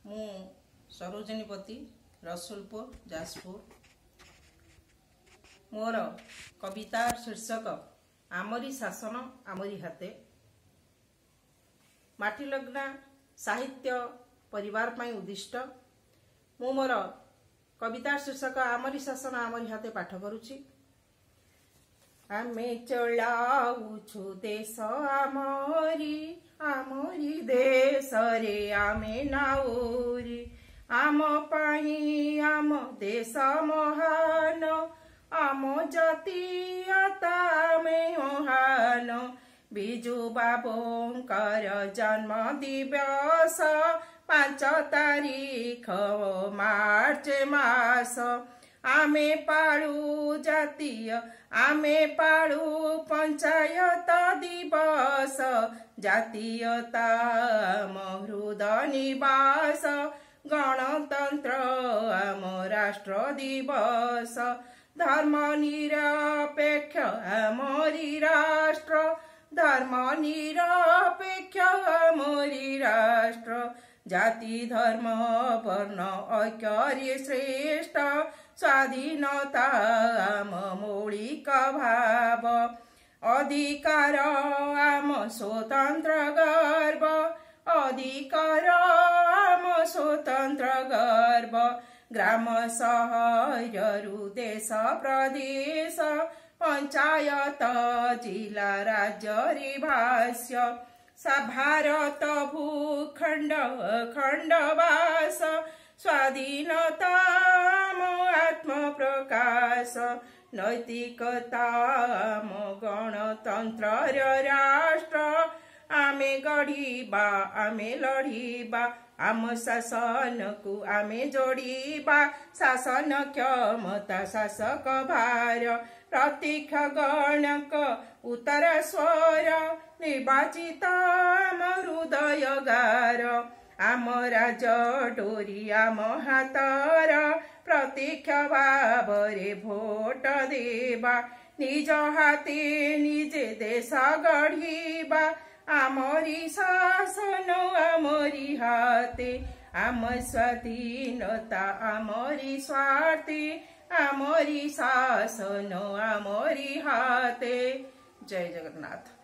मु सरोजनीपति रसुलपुर जाजपुर। मोर कविता शीर्षक आमरी शासन आमरी हाथे। माटी लगना साहित्य परिवार पाई उद्दिष्ट मु मोर कविता शीर्षक आमरी शासन आमरी हाथे पाठ करुछि। आमे चलाउछु देश आमरी आमरी देश रे आमे नाउरी आम पाई आम देश महान आम जातीयता में महान बिजु बाबुंकर जन्म दिवस 5 तारीख मार्च मास आमे पाळु जातीय आमे पाळु पंचायत दिवस जातीयता आम हृदय निवास गणतंत्र आम राष्ट्र दिवस धर्म निरपेक्ष आमरी राष्ट्र धर्म निरपेक्ष आमरी राष्ट्र जाति धर्म वर्ण ऐक्य श्रेष्ठ स्वाधीनता आम मौलिक भाव अधिकार आम स्वतंत्र गर्व अधिकार आम स्वतंत्र गर्व ग्राम सहरु देश प्रदेश पंचायत जिला राज्य रे भाष्य भारत भूखंड खंडवास स्वाधीनता आत्म प्रकाश नैतिकता गणतंत्र राष्ट्र आमे गढ़ीबा आमे लड़ीबा आम शासन को आमे जोड़ीबा शासन क्षमता शासक भार प्रत्यक्ष गणक उत्तर स्वर निर्वाचित आम हृदय गार आम राज डोरी आम हातर प्रत्यक्ष भाव रे भोट देबा निज हाथे निजे देश गढ़ीबा आमरी शासन आमरी हाथे आम स्वाधीनता आमरी स्वार्थी आमरी शासन आमरी हाथे। जय जगन्नाथ।